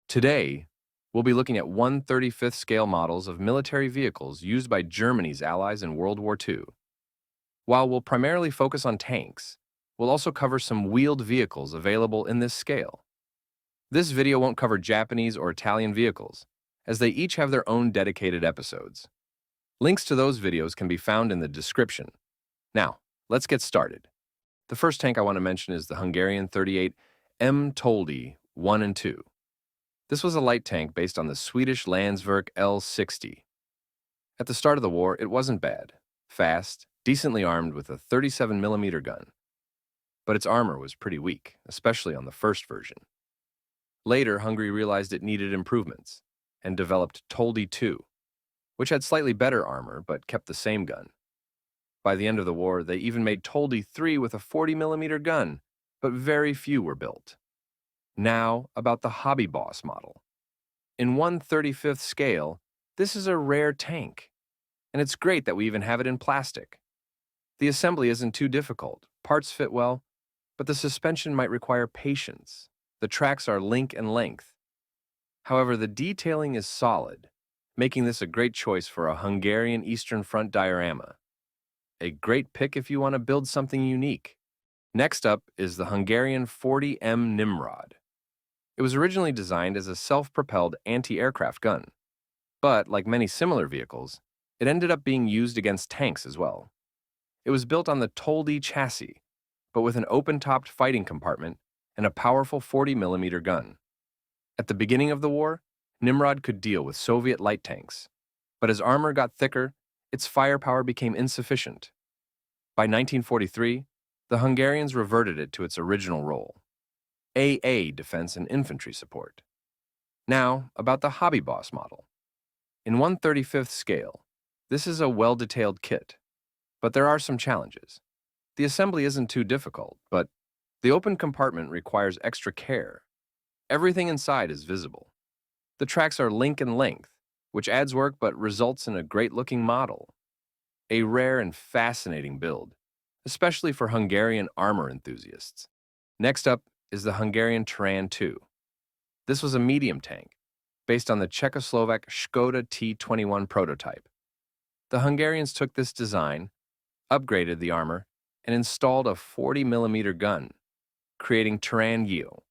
Today, we'll be looking at 1/35th scale models of military vehicles used by Germany's allies in World War II. While we'll primarily focus on tanks, we'll also cover some wheeled vehicles available in this scale. This video won't cover Japanese or Italian vehicles, as they each have their own dedicated episodes. Links to those videos can be found in the description. Now, let's get started. The first tank I want to mention is the Hungarian 38 M toldi 1 and 2. This was a light tank based on the Swedish Landsverk L60. At the start of the war, it wasn't bad, fast, decently armed with a 37mm gun. But its armor was pretty weak, especially on the first version. Later, Hungary realized it needed improvements and developed toldi 2, which had slightly better armor but kept the same gun. By the end of the war, they even made toldi 3 with a 40mm gun, but very few were built. Now, about the Hobby Boss model. In 1/35th scale, this is a rare tank, and it's great that we even have it in plastic. The assembly isn't too difficult, parts fit well, but the suspension might require patience. The tracks are link and length. However, the detailing is solid, making this a great choice for a Hungarian Eastern Front diorama. A great pick if you want to build something unique. Next up is the Hungarian 40M Nimrod. It was originally designed as a self-propelled anti-aircraft gun, but like many similar vehicles, it ended up being used against tanks as well. It was built on the toldi chassis, but with an open-topped fighting compartment and a powerful 40mm gun. At the beginning of the war, Nimrod could deal with Soviet light tanks, but as armor got thicker, its firepower became insufficient. By 1943, the Hungarians reverted it to its original role, AA defense and infantry support. Now, about the Hobby Boss model. In 1/35th scale, this is a well-detailed kit, but there are some challenges. The assembly isn't too difficult, but the open compartment requires extra care. Everything inside is visible. The tracks are link and length, which adds work but results in a great-looking model. A rare and fascinating build, especially for Hungarian armor enthusiasts. Next up is the Hungarian Turan 2. This was a medium tank, based on the Czechoslovak Skoda T21 prototype. The Hungarians took this design, upgraded the armor, and installed a 40mm gun, creating Turan Yield.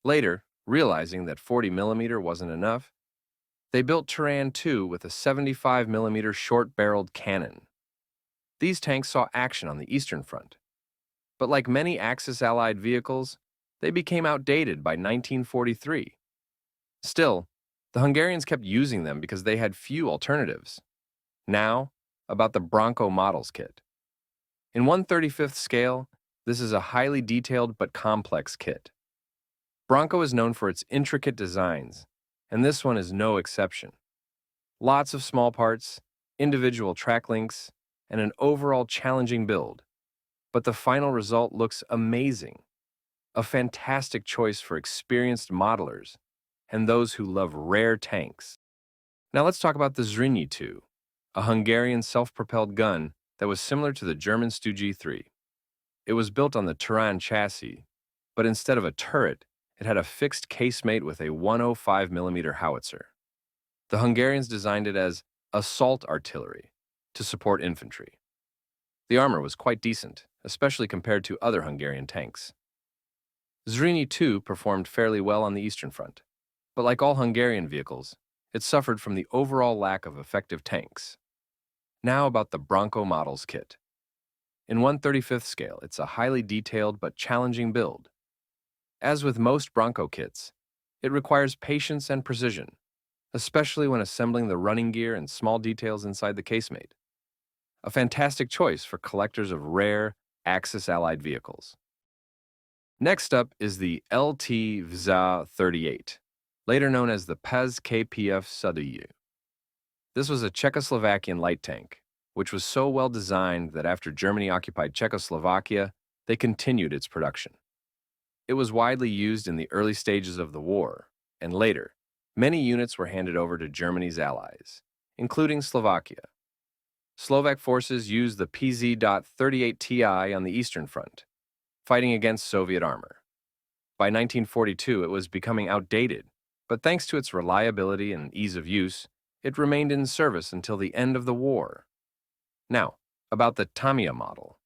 Later, realizing that 40mm wasn't enough, they built Turan 2 with a 75mm short-barreled cannon. These tanks saw action on the Eastern Front, but like many Axis-allied vehicles, they became outdated by 1943. Still, the Hungarians kept using them because they had few alternatives. Now, about the Bronco Models kit. In 1/35th scale, this is a highly detailed but complex kit. Bronco is known for its intricate designs, and this one is no exception. Lots of small parts, individual track links, and an overall challenging build. But the final result looks amazing. A fantastic choice for experienced modelers and those who love rare tanks. Now let's talk about the Zrinyi 2, a Hungarian self-propelled gun that was similar to the German Stu 3. It was built on the Turan chassis, but instead of a turret, it had a fixed casemate with a 105mm howitzer. The Hungarians designed it as assault artillery to support infantry. The armor was quite decent, especially compared to other Hungarian tanks. Zrinyi 2 performed fairly well on the Eastern Front, but like all Hungarian vehicles, it suffered from the overall lack of effective tanks. Now about the Bronco Models kit. In 1/35th scale, it's a highly detailed but challenging build. As with most Bronco kits, it requires patience and precision, especially when assembling the running gear and small details inside the casemate. A fantastic choice for collectors of rare Axis-allied vehicles. Next up is the LTWZA 38, later known as the pz.kpfw. This was a Czechoslovakian light tank, which was so well designed that after Germany occupied Czechoslovakia, they continued its production. It was widely used in the early stages of the war, and later, many units were handed over to Germany's allies, including Slovakia. Slovak forces used the pz.38Ti on the Eastern Front, fighting against Soviet armor. By 1942, it was becoming outdated but thanks to its reliability and ease of use, it remained in service until the end of the war. Now, about the Tamiya model.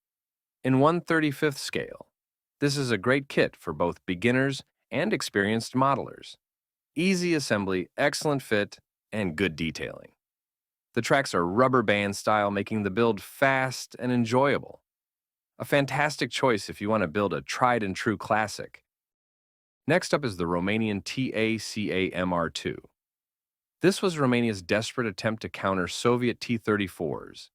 In 1/35th scale, this is a great kit for both beginners and experienced modelers. Easy assembly, excellent fit, and good detailing. The tracks are rubber band style, making the build fast and enjoyable. A fantastic choice if you want to build a tried and true classic. Next up is the Romanian tacam-R2. This was Romania's desperate attempt to counter Soviet T-34s,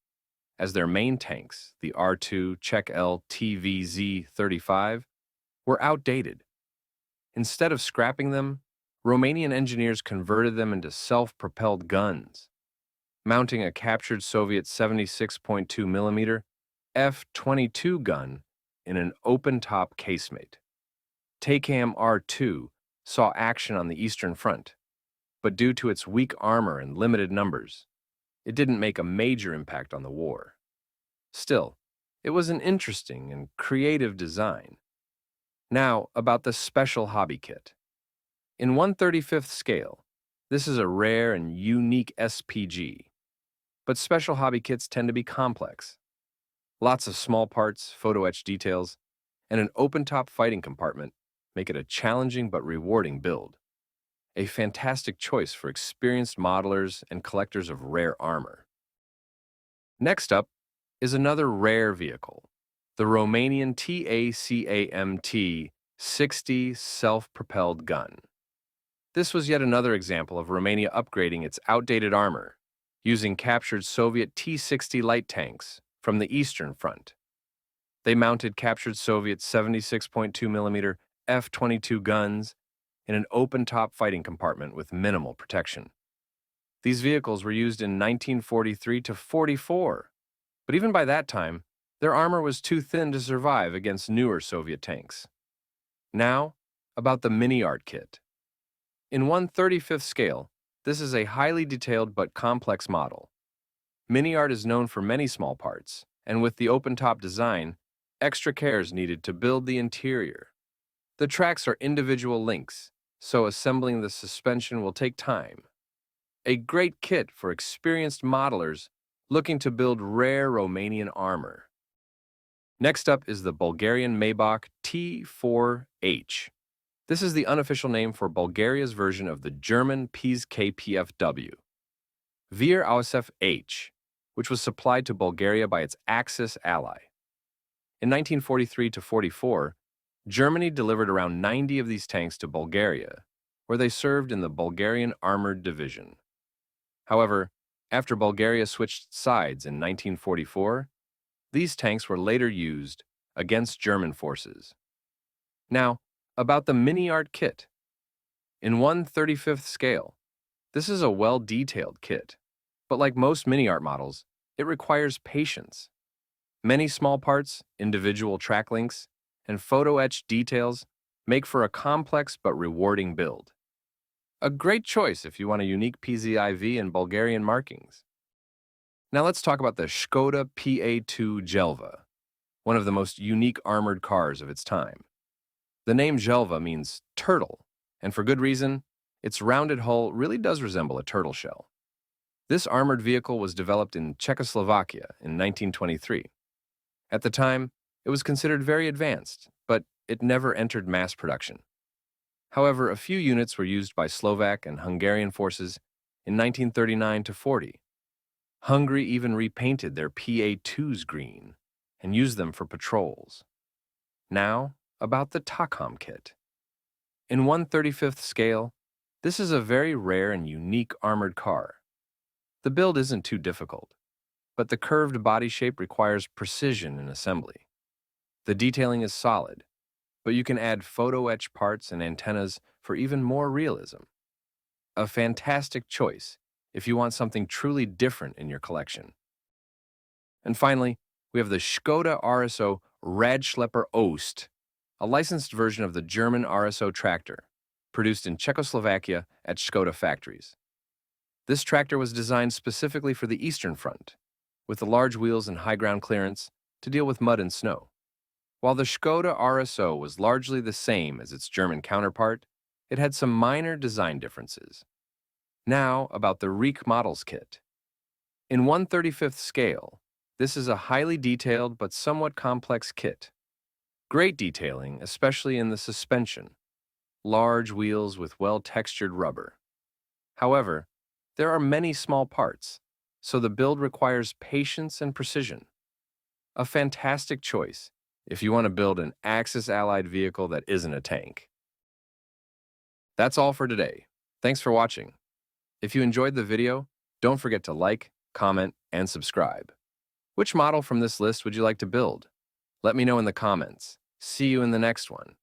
as their main tanks, the R2 Czech L TVZ-35, were outdated. Instead of scrapping them, Romanian engineers converted them into self-propelled guns, mounting a captured Soviet 76.2mm F-22 gun in an open-top casemate. Tacam R2 saw action on the Eastern Front, but due to its weak armor and limited numbers, it didn't make a major impact on the war. Still, it was an interesting and creative design. Now, about the special hobby kit. In 1/35th scale, this is a rare and unique SPG, but special hobby kits tend to be complex. Lots of small parts, photo-etched details, and an open-top fighting compartment make it a challenging but rewarding build. A fantastic choice for experienced modelers and collectors of rare armor. Next up is another rare vehicle, the Romanian TACAM-T60 self-propelled gun. This was yet another example of Romania upgrading its outdated armor, using captured Soviet T-60 light tanks from the Eastern Front. They mounted captured Soviet 76.2mm F-22 guns in an open-top fighting compartment with minimal protection. These vehicles were used in 1943 to 44, but even by that time, their armor was too thin to survive against newer Soviet tanks. Now, about the mini art kit. In 1/35th scale, this is a highly detailed but complex model. Mini art is known for many small parts, and with the open-top design, extra care is needed to build the interior. The tracks are individual links, so assembling the suspension will take time. A great kit for experienced modelers looking to build rare Romanian armor. Next up is the Bulgarian maybach T4H. This is the unofficial name for Bulgaria's version of the German pz.kpfw. Vir Ausf H, which was supplied to Bulgaria by its Axis ally. In 1943 to 44, Germany delivered around 90 of these tanks to Bulgaria, where they served in the Bulgarian Armored Division. However, after Bulgaria switched sides in 1944, these tanks were later used against German forces. Now, about the mini art kit. In 1/35th scale, this is a well-detailed kit, but like most mini art models, it requires patience. Many small parts, individual track links, and photo-etched details make for a complex but rewarding build. A great choice if you want a unique PZIV and Bulgarian markings. Now let's talk about the Skoda PA2 Jelva, one of the most unique armored cars of its time. The name Jelva means turtle, and for good reason. Its rounded hull really does resemble a turtle shell. This armored vehicle was developed in Czechoslovakia in 1923. At the time, it was considered very advanced, but it never entered mass production. However, a few units were used by Slovak and Hungarian forces in 1939 to 40. Hungary even repainted their PA2s green and used them for patrols. Now, about the tacam kit. In 1/35th scale, this is a very rare and unique armored car. The build isn't too difficult, but the curved body shape requires precision in assembly. The detailing is solid, but you can add photo-etched parts and antennas for even more realism. A fantastic choice if you want something truly different in your collection. And finally, we have the Skoda RSO Radschlepper Ost, a licensed version of the German RSO tractor, produced in Czechoslovakia at Skoda factories. This tractor was designed specifically for the Eastern Front, with the large wheels and high ground clearance to deal with mud and snow. While the Skoda RSO was largely the same as its German counterpart, it had some minor design differences. Now, about the Reek Models Kit. In 1/35th scale, this is a highly detailed but somewhat complex kit. Great detailing, especially in the suspension. Large wheels with well-textured rubber. However, there are many small parts, so the build requires patience and precision. A fantastic choice if you want to build an Axis-allied vehicle that isn't a tank. That's all for today. Thanks for watching. If you enjoyed the video, don't forget to like, comment, and subscribe. Which model from this list would you like to build? Let me know in the comments. See you in the next one.